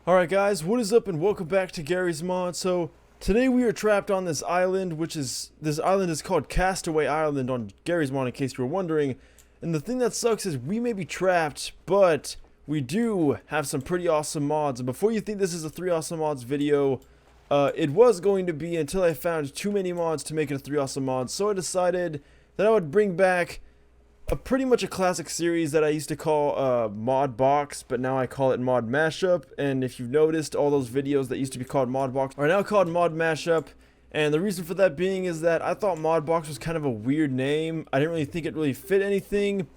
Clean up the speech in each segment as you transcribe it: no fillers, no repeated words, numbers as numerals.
Alright guys, what is up and welcome back to Garry's Mod. So, today we are trapped on this island, this island is called Castaway Island on Garry's Mod in case you were wondering. And the thing that sucks is we may be trapped, but we do have some pretty awesome mods. And before you think this is a 3 awesome mods video, it was going to be until I found too many mods to make it a 3 awesome mods. So I decided that I would bring back pretty much a classic series that I used to call Mod Box, but now I call it Mod Mashup. And if you've noticed, all those videos that used to be called Mod Box are now called Mod Mashup. And the reason for that being is that I thought Mod Box was kind of a weird name. I didn't really think it really fit anything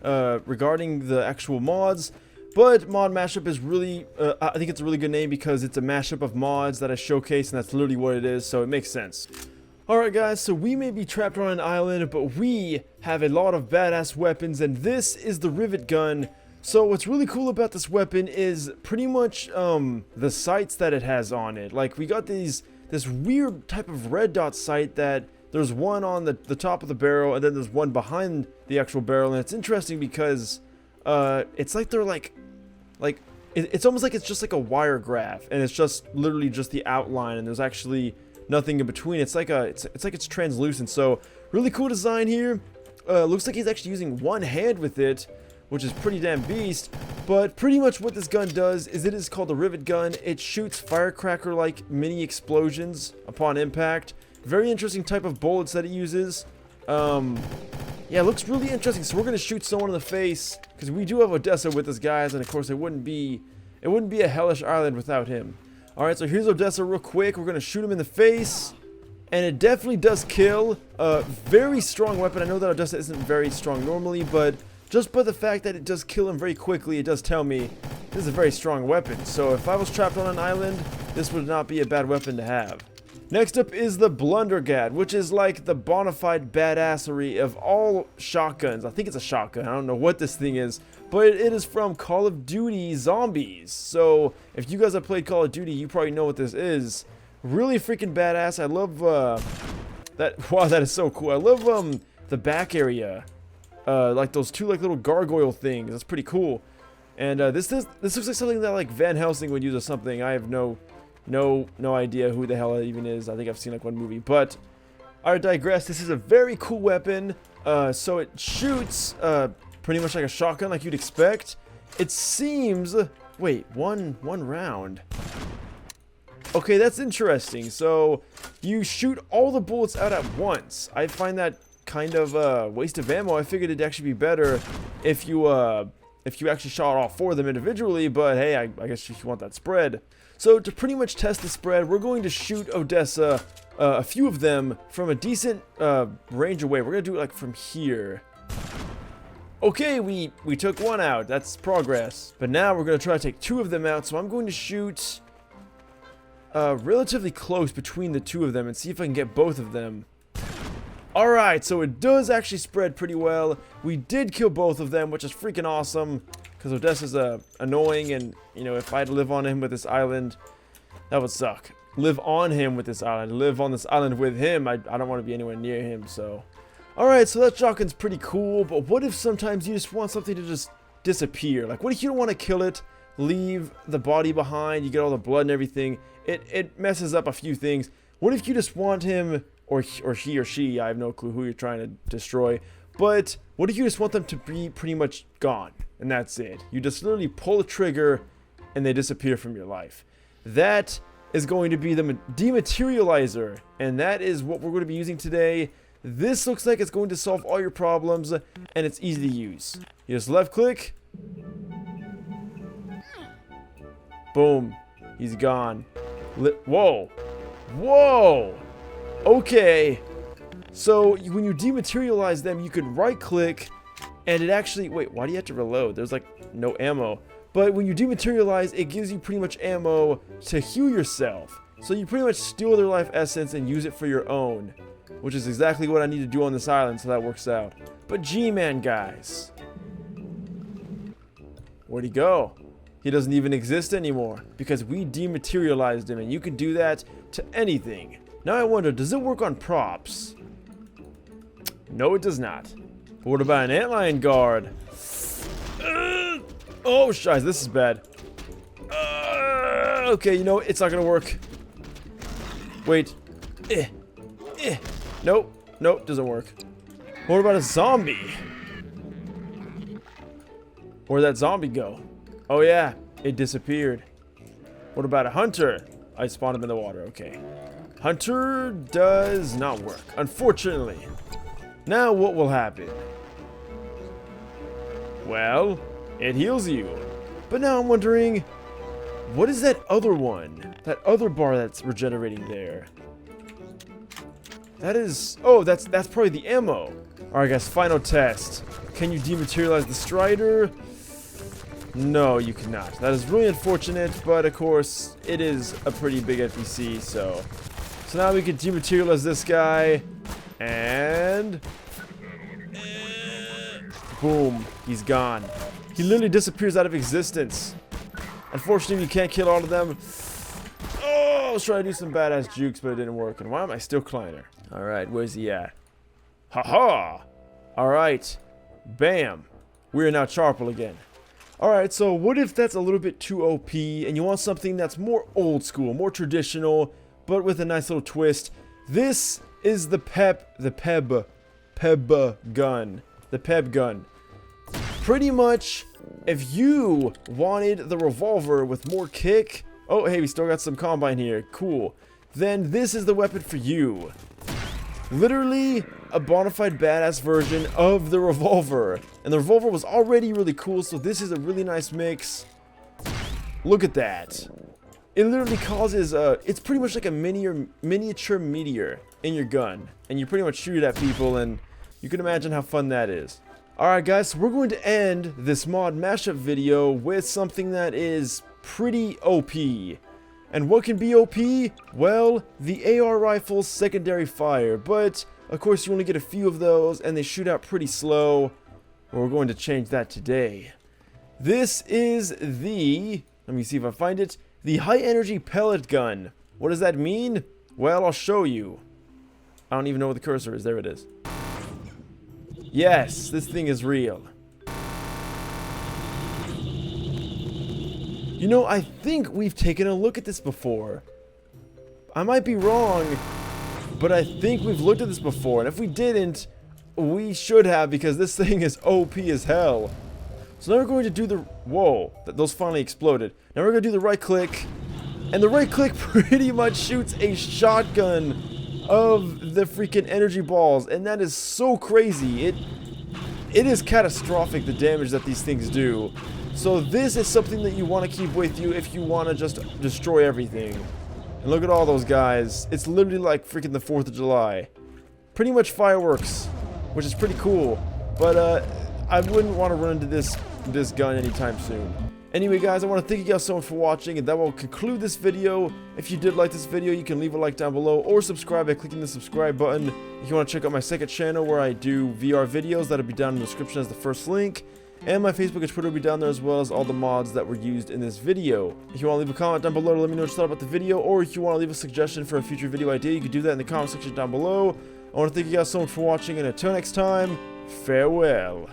regarding the actual mods. But Mod Mashup is really, I think it's a really good name because it's a mashup of mods that I showcase, and that's literally what it is, so it makes sense. Alright guys, so we may be trapped on an island, but we have a lot of badass weapons, and this is the Rivet Gun. So what's really cool about this weapon is pretty much the sights that it has on it. Like, we got this weird type of red dot sight that there's one on the top of the barrel, and then there's one behind the actual barrel, and it's interesting because it's like they're it's almost like it's just like a wire graph, and it's just literally just the outline, and there's actually nothing in between. It's like it's translucent. So really cool design here. Looks like he's actually using one hand with it, which is pretty damn beast. But pretty much what this gun does is it is called the Rivet Gun. It shoots firecracker like mini explosions upon impact. Very interesting type of bullets that it uses. Yeah, it looks really interesting. So we're gonna shoot someone in the face because we do have Odessa with us, guys, and of course it wouldn't be a hellish island without him. Alright, so here's Odessa real quick. We're going to shoot him in the face. And it definitely does kill. Very strong weapon. I know that Odessa isn't very strong normally, but just by the fact that it does kill him very quickly, it does tell me this is a very strong weapon. So if I was trapped on an island, this would not be a bad weapon to have. Next up is the Blunder Gun, which is like the bona fide badassery of all shotguns. I think it's a shotgun. I don't know what this thing is, but it is from Call of Duty Zombies. So if you guys have played Call of Duty, you probably know what this is. Really freaking badass. I love that. Wow, that is so cool. I love the back area, like those two like little gargoyle things. That's pretty cool. And this looks like something that like Van Helsing would use or something. I have no idea who the hell it even is. I think I've seen like one movie, but I digress. This is a very cool weapon. So it shoots pretty much like a shotgun, like you'd expect. It seems. Wait, one round. Okay, that's interesting. So you shoot all the bullets out at once. I find that kind of a waste of ammo. I figured it'd actually be better if you actually shot all 4 of them individually. But hey, I guess if you want that spread. So to pretty much test the spread, we're going to shoot Odessa, a few of them, from a decent range away. We're going to do it like from here. Okay, we took one out. That's progress. But now we're going to try to take 2 of them out. So I'm going to shoot relatively close between the 2 of them and see if I can get both of them. Alright, so it does actually spread pretty well. We did kill both of them, which is freaking awesome. Because Odessa's annoying, and, you know, if I had to live on him with this island, that would suck. Live on him with this island. Live on this island with him. I don't want to be anywhere near him, so. Alright, so that shotgun's pretty cool, but what if sometimes you just want something to just disappear? Like, what if you don't want to kill it, leave the body behind, you get all the blood and everything? It messes up a few things. What if you just want him, or he or she, I have no clue who you're trying to destroy, but what if you just want them to be pretty much gone? And that's it. You just literally pull the trigger and they disappear from your life. That is going to be the Dematerializer, and that is what we're going to be using today. This looks like it's going to solve all your problems, and it's easy to use. You just left click. Boom. He's gone. Whoa. Whoa. Okay. So when you dematerialize them, you could right click. And it actually, wait, why do you have to reload? There's like no ammo. But when you dematerialize, it gives you pretty much ammo to heal yourself. So you pretty much steal their life essence and use it for your own. Which is exactly what I need to do on this island, so that works out. But G-Man, guys. Where'd he go? He doesn't even exist anymore. Because we dematerialized him, and you can do that to anything. Now I wonder, does it work on props? No, it does not. But what about an antlion guard? Oh, shiz, this is bad. Okay, you know, it's not gonna work. Wait. Nope. Nope, doesn't work. What about a zombie? Where'd that zombie go? Oh yeah, it disappeared. What about a hunter? I spawned him in the water, okay. Hunter does not work, unfortunately. Now what will happen? Well, it heals you. But now I'm wondering, what is that other one? That other bar that's regenerating there? That is... Oh, that's probably the ammo. Alright guys, final test. Can you dematerialize the Strider? No, you cannot. That is really unfortunate, but of course, it is a pretty big NPC, so... So now we can dematerialize this guy, and... Boom, he's gone. He literally disappears out of existence. Unfortunately, you can't kill all of them. Oh, I was trying to do some badass jukes, but it didn't work. And why am I still Kleiner? Alright, where's he at? Haha! Alright. Bam. We are now Charpel again. Alright, so what if that's a little bit too OP, and you want something that's more old school, more traditional, but with a nice little twist? This is the Peb Gun. The Peb Gun. Pretty much, if you wanted the revolver with more kick... Oh, hey, we still got some combine here. Cool. Then this is the weapon for you. Literally a bona fide badass version of the revolver. And the revolver was already really cool, so this is a really nice mix. Look at that. It literally causes it's pretty much like a miniature meteor in your gun. And you pretty much shoot it at people, and you can imagine how fun that is. Alright guys, so we're going to end this mod mashup video with something that is pretty OP. And what can be OP? Well, the AR rifle's secondary fire, but of course you only get a few of those and they shoot out pretty slow. Well, we're going to change that today. This is the, let me see if I find it, the high energy pellet gun. What does that mean? Well, I'll show you. I don't even know where the cursor is. There it is. Yes, this thing is real. You know, I think we've taken a look at this before. I might be wrong, but I think we've looked at this before. And if we didn't, we should have, because this thing is OP as hell. So now we're going to do the... Whoa, those finally exploded. Now we're going to do the right click. And the right click pretty much shoots a shotgun of the freaking energy balls. And that is so crazy. It is catastrophic, the damage that these things do. So this is something that you want to keep with you if you want to just destroy everything. And look at all those guys. It's literally like freaking the 4th of July. Pretty much fireworks, which is pretty cool. But I wouldn't want to run into this gun anytime soon. Anyway guys, I want to thank you guys so much for watching, and that will conclude this video. If you did like this video, you can leave a like down below or subscribe by clicking the subscribe button. If you want to check out my second channel where I do VR videos, that'll be down in the description as the first link. And my Facebook and Twitter will be down there, as well as all the mods that were used in this video. If you want to leave a comment down below to let me know what you thought about the video, or if you want to leave a suggestion for a future video idea, you can do that in the comment section down below. I want to thank you guys so much for watching, and until next time, farewell.